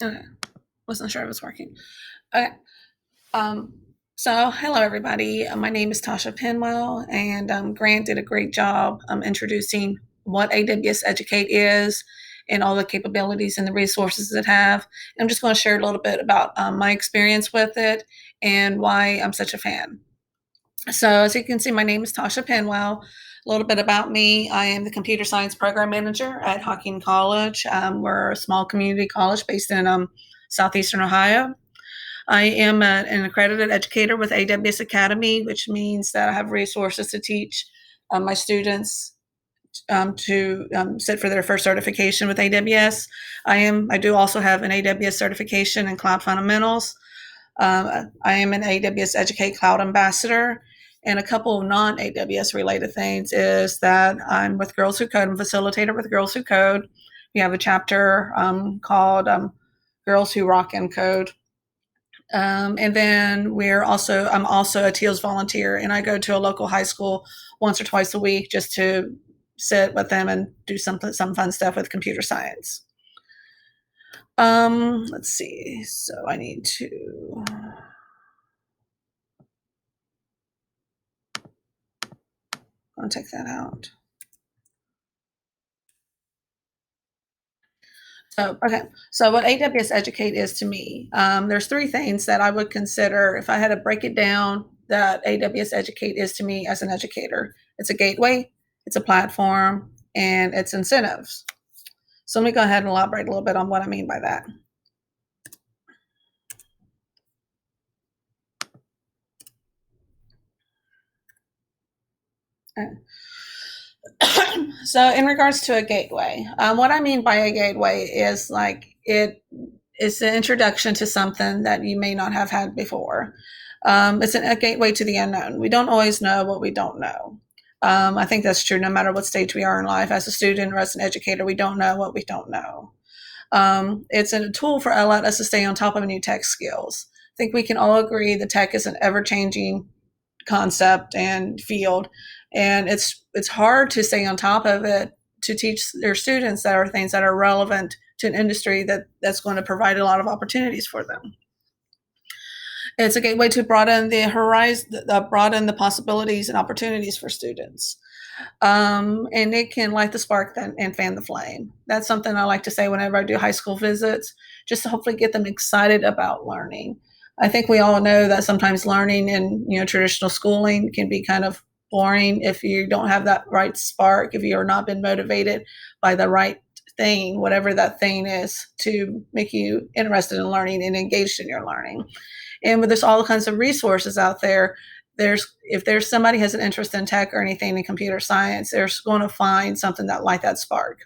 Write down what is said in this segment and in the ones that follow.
Okay. Wasn't sure it was working. Okay. Um, so, hello, everybody. My name is Tasha Penwell, and Grant did a great job introducing what AWS Educate is and all the capabilities and the resources it have. I'm just going to share a little bit about my experience with it and why I'm such a fan. So, as you can see, my name is Tasha Penwell. A little bit about me: I am the computer science program manager at Hocking College. We're a small community college based in southeastern Ohio. I am an accredited educator with AWS Academy, which means that I have resources to teach my students to sit for their first certification with AWS. I do also have an AWS certification in Cloud Fundamentals. I am an AWS Educate Cloud Ambassador. And a couple of non AWS related things is that I'm with Girls Who Code. I'm facilitator with Girls Who Code. We have a chapter called Girls Who Rock and Code. And then I'm also a TEALS volunteer, and I go to a local high school once or twice a week just to sit with them and do some fun stuff with computer science. Let's see. So I need to. I'll take that out. So, okay. So, what AWS Educate is to me, there's three things that I would consider if I had to break it down that AWS Educate is to me as an educator. It's a gateway, it's a platform, and it's incentives. So, let me go ahead and elaborate a little bit on what I mean by that. So, in regards to a gateway, what I mean by a gateway is like it's an introduction to something that you may not have had before. It's a gateway to the unknown. We don't always know what we don't know. I think that's true no matter what stage we are in life. As a student or as an educator, we don't know what we don't know. It's a tool for allowing us to stay on top of new tech skills. I think we can all agree that tech is an ever changing concept and field, and it's hard to stay on top of it to teach their students that are things that are relevant to an industry that's going to provide a lot of opportunities for them. It's a gateway to broaden the horizon, broaden the possibilities and opportunities for students. And it can light the spark then and fan the flame. That's something I like to say whenever I do high school visits, just to hopefully get them excited about learning. I think we all know that sometimes learning in traditional schooling can be kind of boring if you don't have that right spark, if you are not been motivated by the right thing, whatever that thing is, to make you interested in learning and engaged in your learning. And with there's all kinds of resources out there, if there's somebody has an interest in tech or anything in computer science, they're going to find something that like that spark.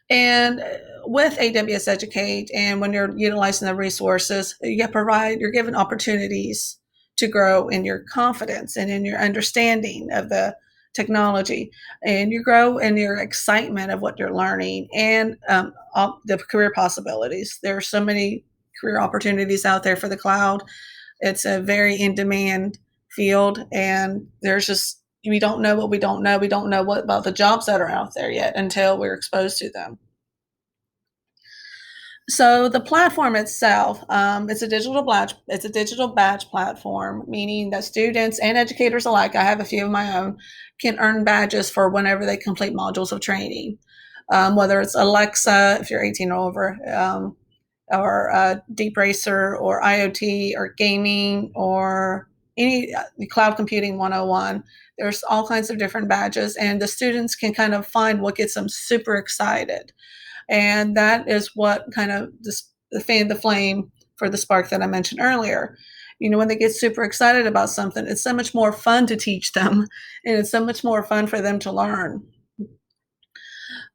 And with AWS Educate, and when you're utilizing the resources, you're given opportunities to grow in your confidence and in your understanding of the technology, and you grow in your excitement of what you're learning and the career possibilities. There are so many career opportunities out there for the cloud. It's a very in demand field, and there's just we don't know what we don't know. We don't know what about the jobs that are out there yet until we're exposed to them. So the platform itself, it's a digital badge platform, meaning that students and educators alike, I have a few of my own, can earn badges for whenever they complete modules of training. Whether it's Alexa, if you're 18 or over, or Deep Racer, or IoT, or gaming, or any cloud computing 101. There's all kinds of different badges, and the students can kind of find what gets them super excited. And that is what kind of fanned the flame for the spark that I mentioned earlier. When they get super excited about something, it's so much more fun to teach them, and it's so much more fun for them to learn.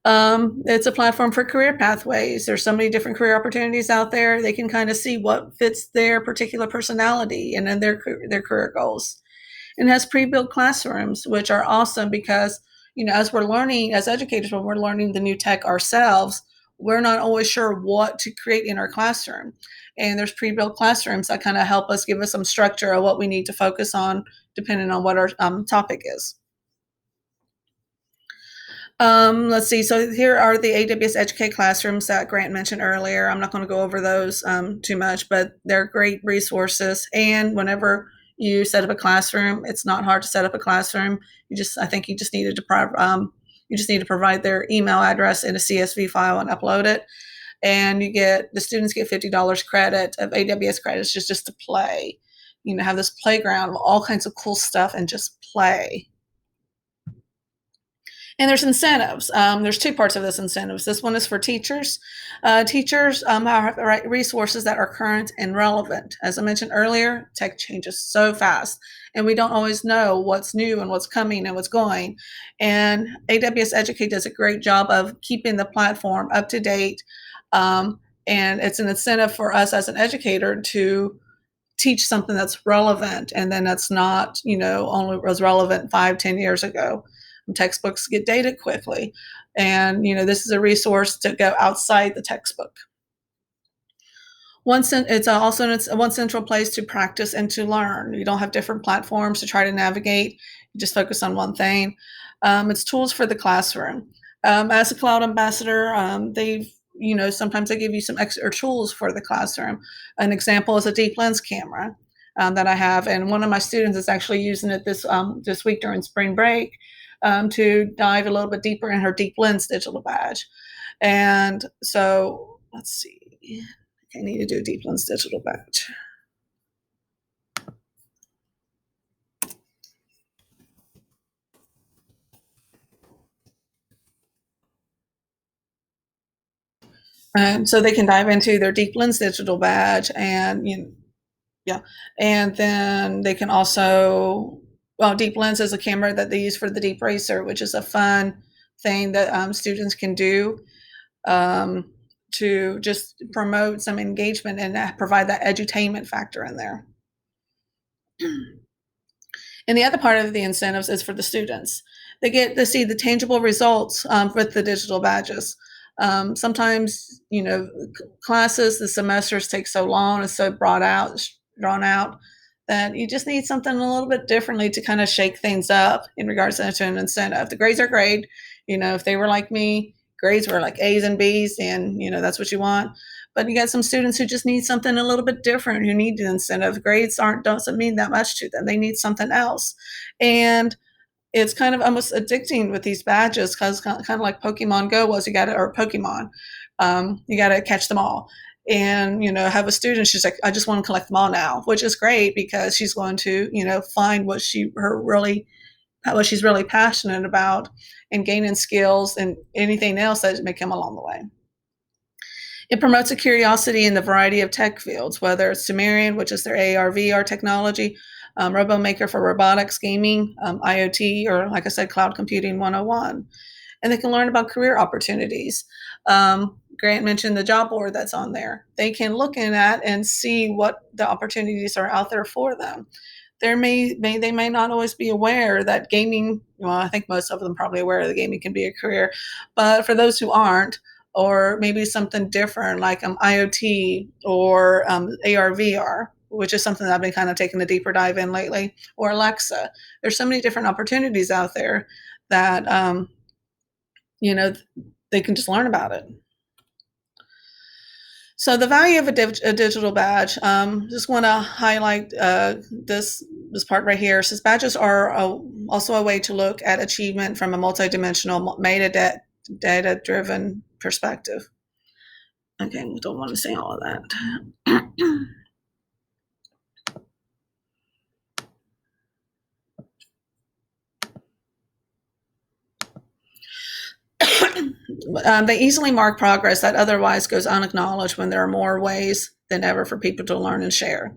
It's a platform for career pathways. There's so many different career opportunities out there. They can kind of see what fits their particular personality and then their career goals. And it has pre-built classrooms, which are awesome because as we're learning as educators, when we're learning the new tech ourselves, we're not always sure what to create in our classroom. And there's pre-built classrooms that kind of help us give us some structure of what we need to focus on depending on what our topic is. Let's see. So here are the AWS Educate classrooms that Grant mentioned earlier. I'm not going to go over those too much, but they're great resources. And whenever you set up a classroom, it's not hard to set up a classroom. I think you just needed to you just need to provide their email address in a CSV file and upload it. And the students get $50 credit of AWS credits just to play. Have this playground of all kinds of cool stuff and just play. And there's incentives. There's two parts of this incentives. This one is for teachers. Teachers have resources that are current and relevant. As I mentioned earlier, tech changes so fast, and we don't always know what's new and what's coming and what's going. And AWS Educate does a great job of keeping the platform up to date. And it's an incentive for us as an educator to teach something that's relevant, and then that's not, only was relevant 5-10 years ago. Textbooks get dated quickly, and this is a resource to go outside the textbook. It's also one central place to practice and to learn. You don't have different platforms to try to navigate. You just focus on one thing. It's tools for the classroom. As a cloud ambassador, sometimes they give you some extra tools for the classroom. An example is a deep lens camera that I have, and one of my students is actually using it this week during spring break to dive a little bit deeper in her deep lens digital badge. And so let's see. I need to do a deep lens digital badge. So they can dive into their deep lens digital badge, and and then they can also, deep lens is a camera that they use for the deep racer, which is a fun thing that students can do to just promote some engagement and provide that edutainment factor in there. And the other part of the incentives is for the students. They get to see the tangible results with the digital badges. Sometimes, classes, the semesters take so long, it's so drawn out, that you just need something a little bit differently to kind of shake things up in regards to an incentive. The grades are great. If they were like me, grades were like A's and B's, and that's what you want. But you got some students who just need something a little bit different, who need an incentive. Grades doesn't mean that much to them. They need something else. And it's kind of almost addicting with these badges, because kind of like Pokemon Go was, or Pokemon, you got to catch them all. And, have a student, she's like, I just want to collect them all now, which is great, because she's going to, find what she's really passionate about, and gaining skills and anything else that may come along the way. It promotes a curiosity in the variety of tech fields, whether it's Sumerian, which is their AR/VR technology, RoboMaker for robotics, gaming, IoT, or, like I said, cloud computing 101. And they can learn about career opportunities. Grant mentioned the job board that's on there. They can look in at and see what the opportunities are out there for them. They may not always be aware that gaming, I think most of them probably aware that gaming can be a career, but for those who aren't, or maybe something different like IoT or AR/VR, which is something that I've been kind of taking a deeper dive in lately, or Alexa. There's so many different opportunities out there that they can just learn about it. So the value of a digital badge, just want to highlight this part right here. It says badges are also a way to look at achievement from a multidimensional, data-driven perspective. Okay, we don't want to say all of that. They easily mark progress that otherwise goes unacknowledged when there are more ways than ever for people to learn and share.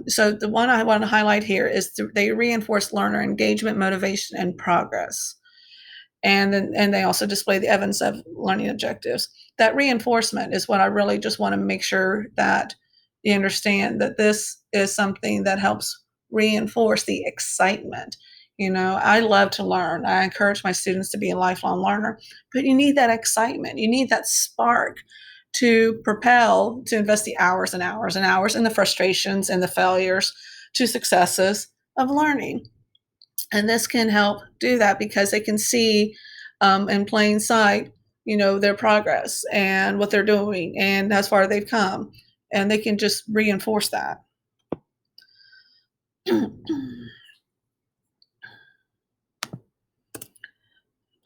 So the one I want to highlight here is they reinforce learner engagement, motivation, and progress. And they also display the evidence of learning objectives. That reinforcement is what I really just want to make sure that you understand, that this is something that helps reinforce the excitement. I love to learn. I encourage my students to be a lifelong learner, but you need that excitement. You need that spark to propel, to invest the hours and hours and hours in the frustrations and the failures to successes of learning. And this can help do that, because they can see in plain sight, their progress and what they're doing and as far as they've come. And they can just reinforce that.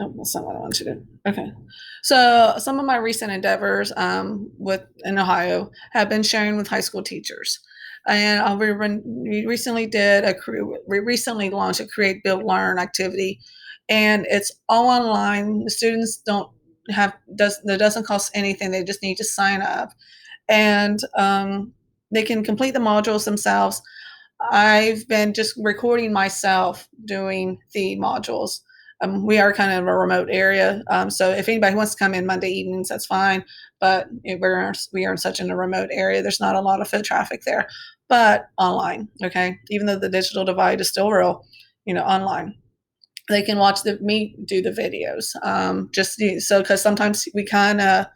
Oh, that's not what I want to do. Okay. So some of my recent endeavors in Ohio have been sharing with high school teachers. And we recently we recently launched a Create, Build, Learn activity, and it's all online. The students it doesn't cost anything. They just need to sign up, and they can complete the modules themselves. I've been just recording myself doing the modules. We are kind of a remote area, so if anybody wants to come in Monday evenings, that's fine. But we are in such a remote area. There's not a lot of foot traffic there, but online, okay. Even though the digital divide is still real, online they can watch me do the videos. Just so because sometimes we kind of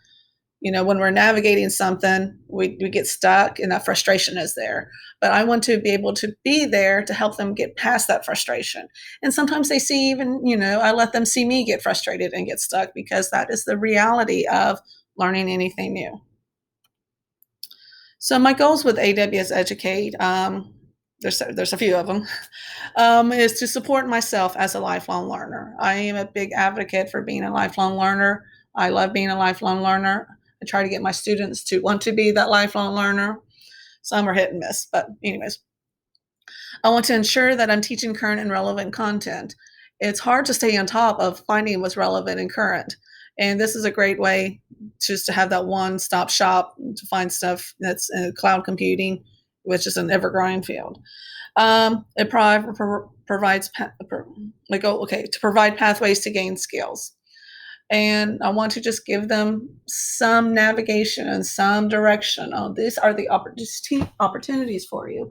when we're navigating something, we get stuck and that frustration is there. But I want to be able to be there to help them get past that frustration. And sometimes they see I let them see me get frustrated and get stuck because that is the reality of learning anything new. So my goals with AWS Educate, there's a few of them, is to support myself as a lifelong learner. I am a big advocate for being a lifelong learner. I love being a lifelong learner. I try to get my students to want to be that lifelong learner. Some are hit and miss, but anyways, I want to ensure that I'm teaching current and relevant content. It's hard to stay on top of finding what's relevant and current. And this is a great way just to have that one-stop shop to find stuff that's in cloud computing, which is an ever-growing field. It provides to provide pathways to gain skills. And I want to just give them some navigation and some direction. Oh, these are the opportunities for you.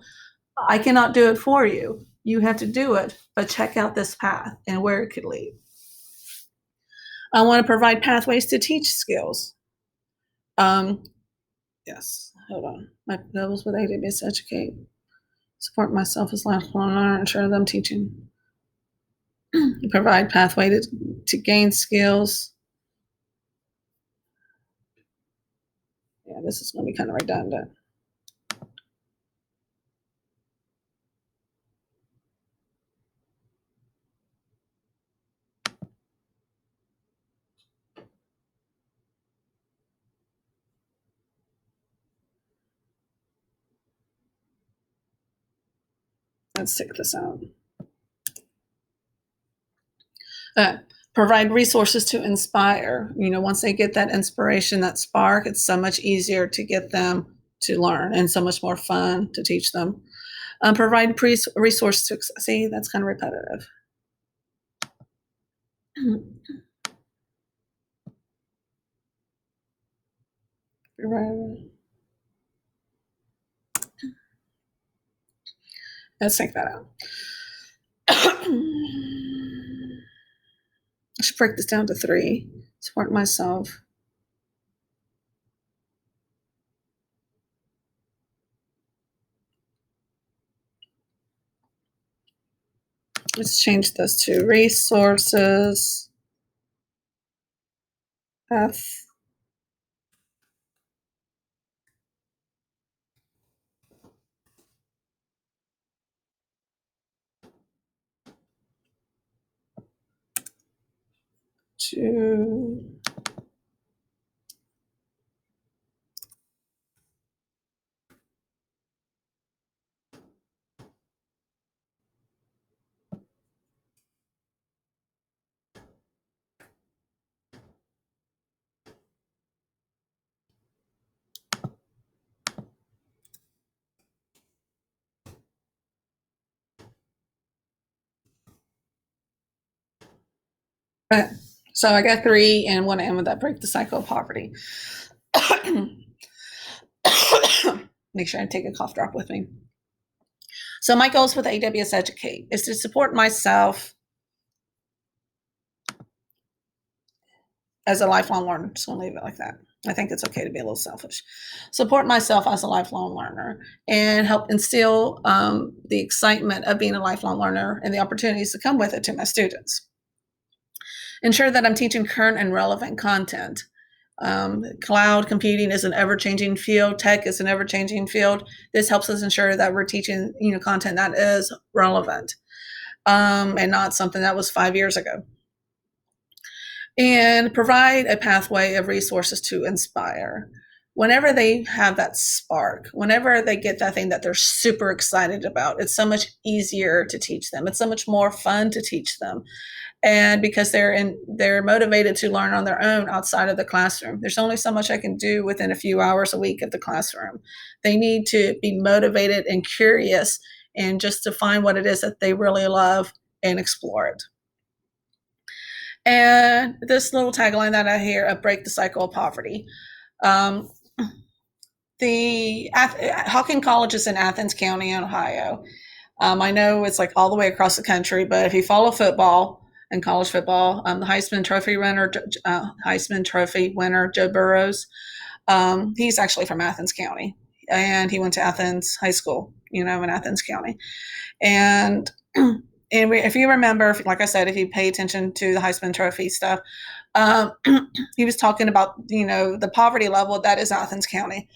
I cannot do it for you. You have to do it, but check out this path and where it could lead. I want to provide pathways to teach skills. Yes, hold on. That was with AWS Educate. Support myself as lifelong learner, ensure them teaching. Provide pathway to gain skills. Yeah, this is going to be kind of redundant. Let's take this out. Provide resources to inspire. Once they get that inspiration, that spark, it's so much easier to get them to learn and so much more fun to teach them. Provide resource to see, that's kind of repetitive. Let's take that out. I should break this down to 3. Support myself. Let's change this to resources, path, to okay. So I got 3 and want to end with that, break the cycle of poverty. Make sure I take a cough drop with me. So my goals with AWS Educate is to support myself as a lifelong learner. Just want to leave it like that. I think it's okay to be a little selfish. Support myself as a lifelong learner and help instill the excitement of being a lifelong learner and the opportunities that come with it to my students. Ensure that I'm teaching current and relevant content. Cloud computing is an ever-changing field. Tech is an ever-changing field. This helps us ensure that we're teaching, content that is relevant, and not something that was 5 years ago. And provide a pathway of resources to inspire. Whenever they have that spark, whenever they get that thing that they're super excited about, it's so much easier to teach them. It's so much more fun to teach them. And because they're motivated to learn on their own outside of the classroom. There's only so much I can do within a few hours a week at the classroom. They need to be motivated and curious, and just to find what it is that they really love and explore it. And this little tagline that I hear of break the cycle of poverty. The Hawking College is in Athens County, Ohio. I know it's like all the way across the country, but if you follow football and college football, the Heisman Trophy winner Joe Burrows, he's actually from Athens County, and he went to Athens High School, in Athens County. And if you remember, like I said, if you pay attention to the Heisman Trophy stuff, he was talking about, the poverty level that is Athens County.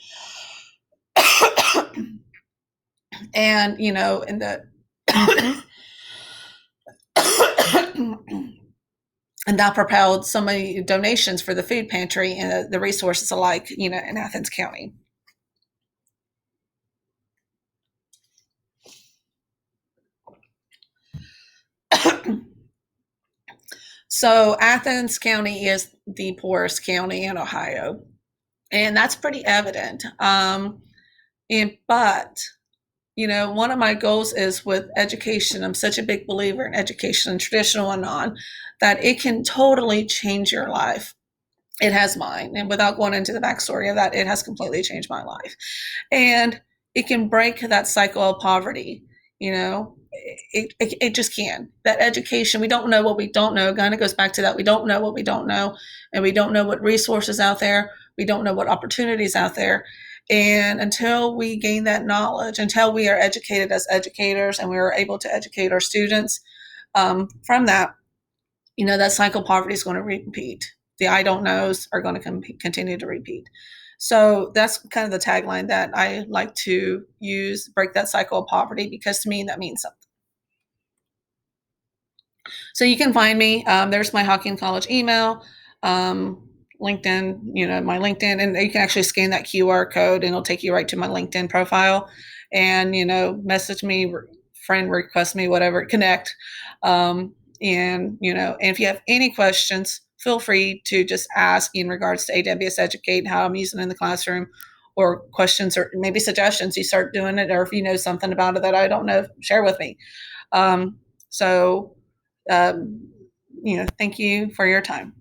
And, in the and that propelled so many donations for the food pantry and the resources alike, in Athens County. So Athens County is the poorest county in Ohio, and that's pretty evident. But one of my goals is with education. I'm such a big believer in education, traditional and non, that it can totally change your life. It has mine. And without going into the backstory of that, it has completely changed my life. And it can break that cycle of poverty. It just can. That education, we don't know what we don't know. Kind of goes back to that. We don't know what we don't know. And we don't know what resources out there. We don't know what opportunities out there. And until we gain that knowledge, until we are educated as educators and we are able to educate our students from that, that cycle of poverty is going to repeat. The I don't knows are going to continue to repeat. So that's kind of the tagline that I like to use, break that cycle of poverty, because to me that means something. So you can find me. There's my Hawking College email. LinkedIn, my LinkedIn, and you can actually scan that QR code and it'll take you right to my LinkedIn profile, and, message me, friend request me, whatever, connect. And if you have any questions, feel free to just ask in regards to AWS Educate, how I'm using it in the classroom, or questions or maybe suggestions. You start doing it, or if you know something about it that I don't know, share with me. Thank you for your time.